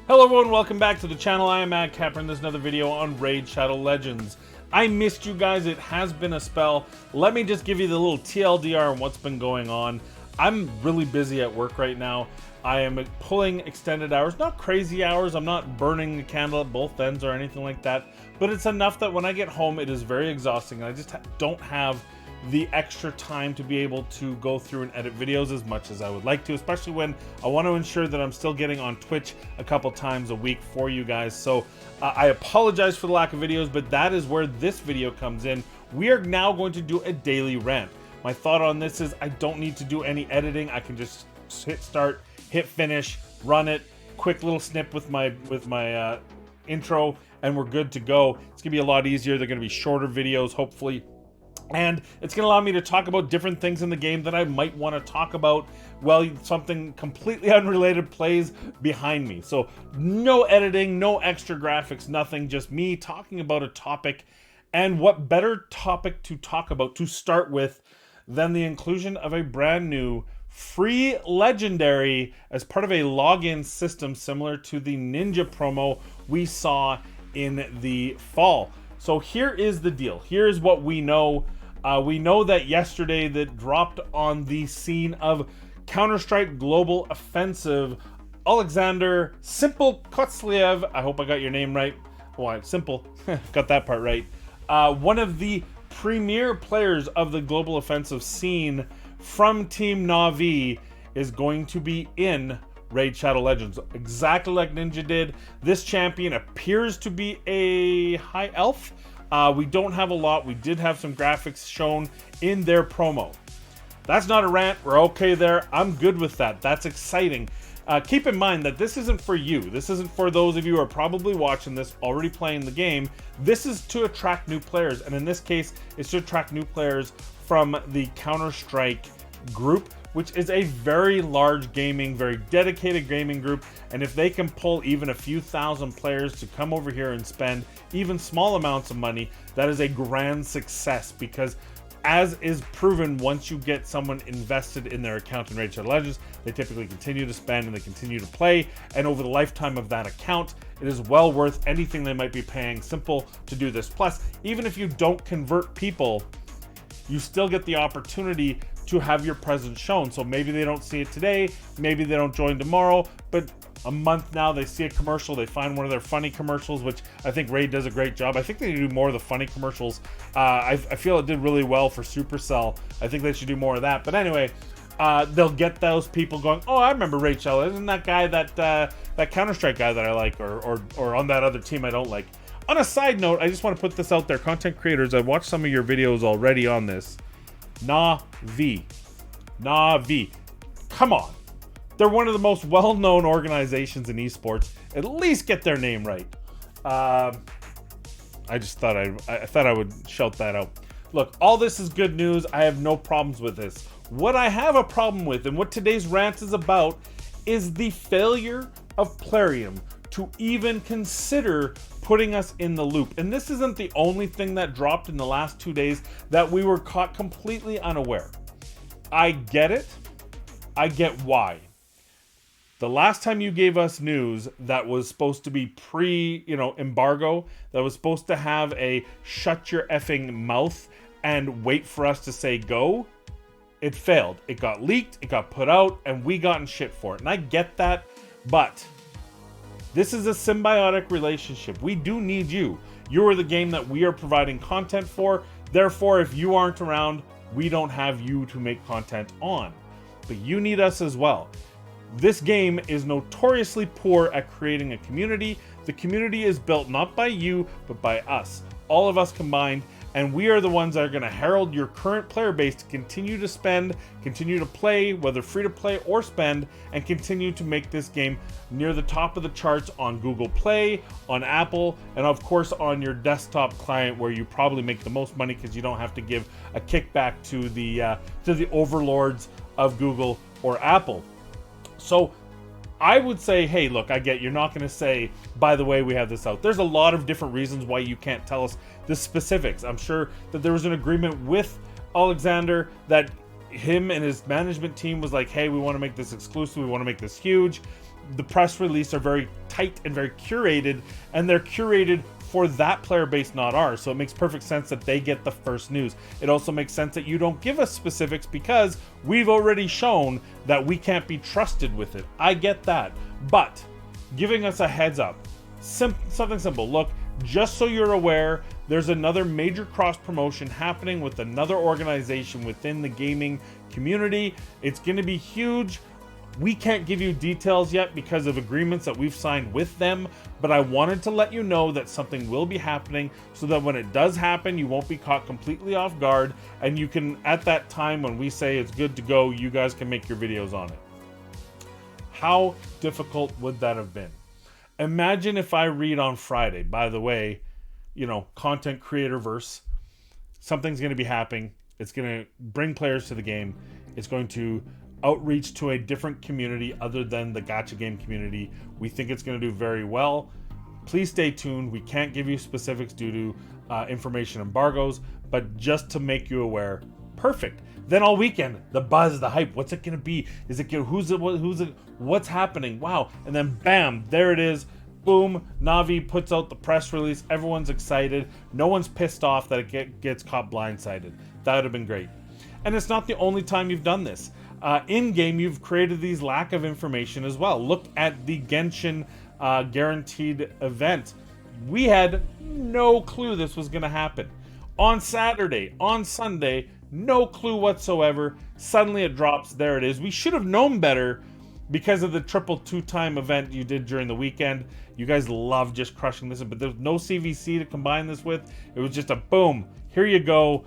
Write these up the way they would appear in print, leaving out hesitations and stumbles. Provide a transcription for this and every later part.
Hello everyone, welcome back to the channel. I am mAdCapper and there's another video on Raid Shadow Legends. I missed you guys, it has been a spell. Let me just give you the little TLDR on what's been going on. I'm really busy at work right now. I am pulling extended hours, not crazy hours. I'm not burning the candle at both ends or anything like that, but it's enough that when I get home it is very exhausting and I just don't have the extra time to be able to go through and edit videos as much as I would like to, especially when I want to ensure that I'm still getting on Twitch a couple times a week for you guys. So I apologize for the lack of videos, but that is where this video comes in. We are now going to do a daily rant. My thought on this is I don't need to do any editing. I can just hit start, hit finish, run it, quick little snip with my intro, and we're good to go. It's gonna be a lot easier. They're gonna be shorter videos, hopefully. And it's going to allow me to talk about different things in the game that I might want to talk about while something completely unrelated plays behind me. So no editing, no extra graphics, nothing, just me talking about a topic. And what better topic to talk about to start with than the inclusion of a brand new free legendary as part of a login system similar to the Ninja promo we saw in the fall. So here is the deal. Here's what we know. We know that yesterday that dropped on the scene of Counter-Strike Global Offensive, Alexander Simple Kotsliev. I hope I got your name right. Well, Simple, got that part right. One of the premier players of the Global Offensive scene from Team Na'Vi is going to be in Raid Shadow Legends. Exactly like Ninja did. This champion appears to be a high elf. We don't have a lot. We did have some graphics shown in their promo. That's not a rant. We're okay there. I'm good with that. That's exciting. Keep in mind that this isn't for you. This isn't for those of you who are probably watching this, already playing the game. This is to attract new players. And in this case, it's to attract new players from the Counter-Strike group, which is a very large gaming, very dedicated gaming group. And if they can pull even a few thousand players to come over here and spend even small amounts of money, that is a grand success, because as is proven, once you get someone invested in their account in Raid Shadow Legends, they typically continue to spend and they continue to play. And over the lifetime of that account, it is well worth anything they might be paying Simple to do this. Plus, even if you don't convert people, you still get the opportunity to have your presence shown. So maybe they don't see it today, maybe they don't join tomorrow, but a month now they see a commercial, they find one of their funny commercials, which I think Raid does a great job. I think they do more of the funny commercials. I feel it did really well for Supercell. I think they should do more of that. But anyway, they'll get those people going, oh, I remember Raid Shadow. Isn't that guy that Counter-Strike guy that I like, or on that other team I don't like. On a side note, I just want to put this out there. Content creators, I've watched some of your videos already on this. Na'Vi. Come on. They're one of the most well-known organizations in esports. At least get their name right. I just thought I would shout that out. Look, all this is good news. I have no problems with this. What I have a problem with, and what today's rant is about, is the failure of Plarium to even consider putting us in the loop. And this isn't the only thing that dropped in the last 2 days that we were caught completely unaware. I get it. I get why. The last time you gave us news that was supposed to be pre-embargo, that was supposed to have a shut your effing mouth and wait for us to say go, it failed. It got leaked, it got put out, and we got in shit for it. And I get that, but this is a symbiotic relationship. We do need you. You are the game that we are providing content for. Therefore, if you aren't around, we don't have you to make content on. But you need us as well. This game is notoriously poor at creating a community. The community is built not by you, but by us. All of us combined. And we are the ones that are going to herald your current player base to continue to spend, continue to play, whether free to play or spend, and continue to make this game near the top of the charts on Google Play, on Apple, and of course on your desktop client, where you probably make the most money because you don't have to give a kickback to the overlords of Google or Apple. So I would say, hey, look, I get you're not going to say, by the way, we have this out. There's a lot of different reasons why you can't tell us the specifics. I'm sure that there was an agreement with Alexander that him and his management team was like, hey, we want to make this exclusive. We want to make this huge. the press release are very tight and very curated, and they're curated for that player base, not ours. So it makes perfect sense that they get the first news. It also makes sense that you don't give us specifics because we've already shown that we can't be trusted with it. I get that. But giving us a heads up, something simple. Look, just so you're aware, there's another major cross promotion happening with another organization within the gaming community. It's going to be huge. We can't give you details yet because of agreements that we've signed with them, but I wanted to let you know that something will be happening so that when it does happen, you won't be caught completely off guard, and you can, at that time when we say it's good to go, you guys can make your videos on it. How difficult would that have been? Imagine if I read on Friday, by the way, you know, content creator verse, something's going to be happening. It's going to bring players to the game. It's going to outreach to a different community other than the gacha game community. We think it's going to do very well. Please stay tuned. We can't give you specifics due to information embargoes, but just to make you aware, perfect. Then all weekend, the buzz, the hype, what's it going to be? Is it who's it? What's happening? Wow. And then bam, there it is. Boom, Navi puts out the press release. Everyone's excited. No one's pissed off that it gets caught blindsided. That would have been great. And it's not the only time you've done this. In-game, you've created these lack of information as well. Look at the Genshin guaranteed event. We had no clue this was going to happen. On Saturday, on Sunday, no clue whatsoever. Suddenly it drops. There it is. We should have known better because of the triple two-time event you did during the weekend. You guys love just crushing this, but there's no CVC to combine this with. It was just a boom. Here you go.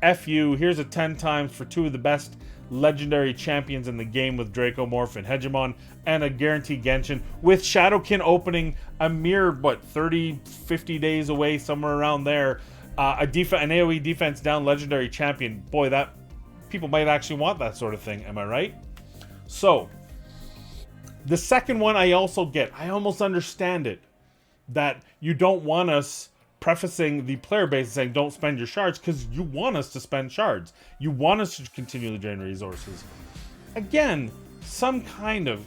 F you. Here's a 10 times for two of the best legendary champions in the game with Dracomorph and Hegemon, and a guaranteed Genshin with Shadowkin opening a mere 30-50 days away, somewhere around there. An AoE defense down legendary champion. Boy, that people might actually want that sort of thing. Am I right? So the second one I also get. I almost understand it, that you don't want us prefacing the player base and saying don't spend your shards, because you want us to spend shards. You want us to continually drain resources. Again, some kind of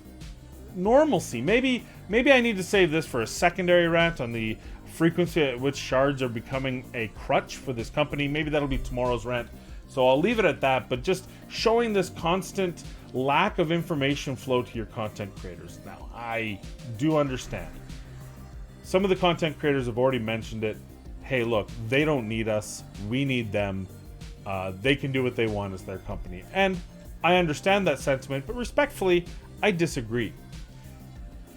normalcy. Maybe I need to save this for a secondary rant on the frequency at which shards are becoming a crutch for this company. Maybe that'll be tomorrow's rant. So I'll leave it at that, but just showing this constant lack of information flow to your content creators. Now, I do understand. Some of the content creators have already mentioned it. Hey, look, they don't need us. We need them. They can do what they want as their company. And I understand that sentiment, but respectfully, I disagree.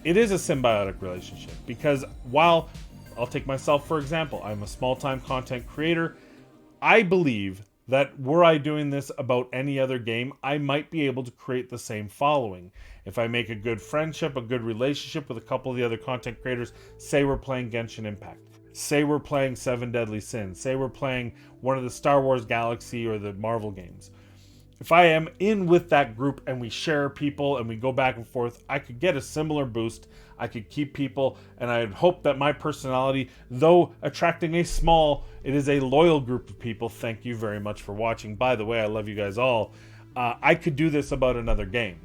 It is a symbiotic relationship because while, I'll take myself for example, I'm a small-time content creator, I believe that were I doing this about any other game, I might be able to create the same following. If I make a good friendship, a good relationship with a couple of the other content creators, say we're playing Genshin Impact, say we're playing Seven Deadly Sins, say we're playing one of the Star Wars Galaxy or the Marvel games. If I am in with that group and we share people and we go back and forth, I could get a similar boost. I could keep people, and I hope that my personality, though attracting a small, it is a loyal group of people. Thank you very much for watching. By the way, I love you guys all. I could do this about another game.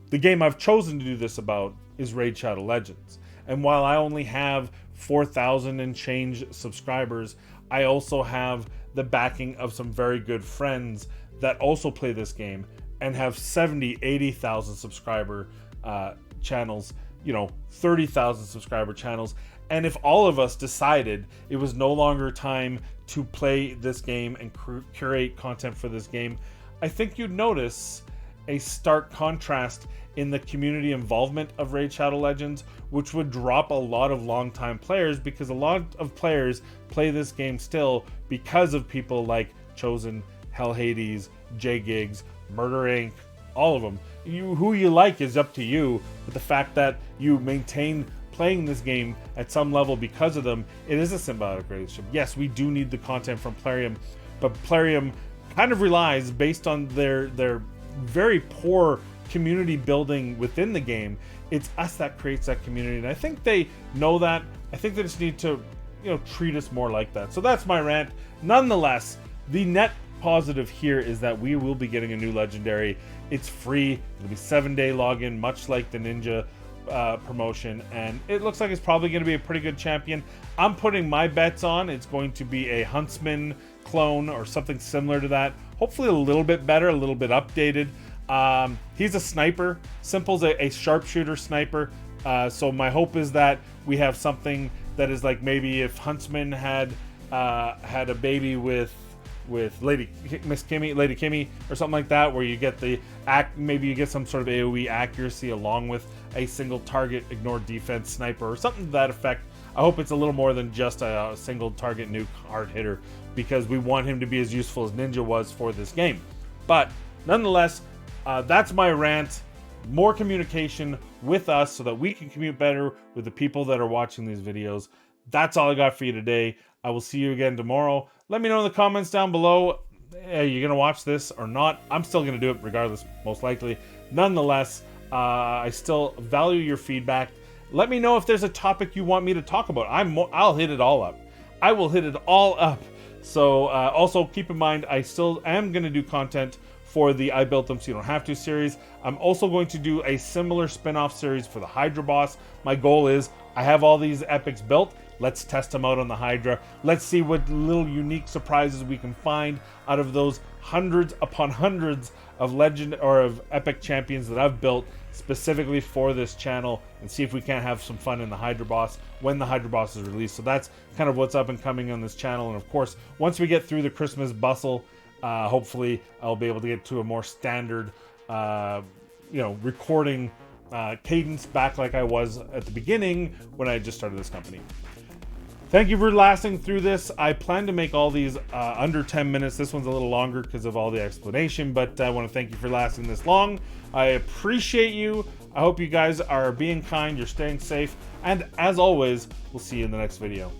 The game I've chosen to do this about is Raid Shadow Legends. And while I only have 4,000 and change subscribers, I also have the backing of some very good friends that also play this game and have 70, 80,000 subscriber channels, 30,000 subscriber channels. And if all of us decided it was no longer time to play this game and curate content for this game, I think you'd notice a stark contrast in the community involvement of Raid Shadow Legends, which would drop a lot of longtime players, because a lot of players play this game still because of people like Chosen, Hell Hades, J Gigs, Murder Inc., all of them. Who you like is up to you, but the fact that you maintain playing this game at some level because of them, it is a symbiotic relationship. Yes, we do need the content from Plarium, but Plarium kind of relies, based on their very poor community building within the game, it's us that creates that community, and I think they know that. I think they just need to, treat us more like that. So that's my rant. Nonetheless, the net positive here is that we will be getting a new legendary. It's free. It'll be 7-day login, much like the Ninja promotion, and it looks like it's probably going to be a pretty good champion. I'm putting my bets on it's going to be a Huntsman clone or something similar to that. Hopefully a little bit better, a little bit updated. He's a sniper. Simple's a sharpshooter sniper. So my hope is that we have something that is like maybe if Huntsman had a baby with Lady Kimmy or something like that, where you get maybe you get some sort of AoE accuracy along with a single target ignore defense sniper or something to that effect. I hope it's a little more than just a single target nuke hard hitter, because we want him to be as useful as Ninja was for this game. But nonetheless, that's my rant. More communication with us so that we can commute better with the people that are watching these videos. That's all I got for you today. I will see you again tomorrow. Let me know in the comments down below, are you going to watch this or not? I'm still going to do it regardless, most likely. Nonetheless, I still value your feedback. Let me know if there's a topic you want me to talk about. I'll hit it all up. I will hit it all up. So also keep in mind, I still am going to do content for the I Built Them So You Don't Have To series. I'm also going to do a similar spin-off series for the Hydra boss. My goal is, I have all these epics built. Let's test them out on the Hydra. Let's see what little unique surprises we can find out of those hundreds upon hundreds of legend or of epic champions that I've built specifically for this channel, and see if we can't have some fun in the Hydra boss when the Hydra boss is released. So that's kind of what's up and coming on this channel. And of course, once we get through the Christmas bustle, hopefully I'll be able to get to a more standard, recording cadence back like I was at the beginning when I just started this company. Thank you for lasting through this. I plan to make all these under 10 minutes. This one's a little longer because of all the explanation, but I want to thank you for lasting this long. I appreciate you. I hope you guys are being kind, you're staying safe, and as always, we'll see you in the next video.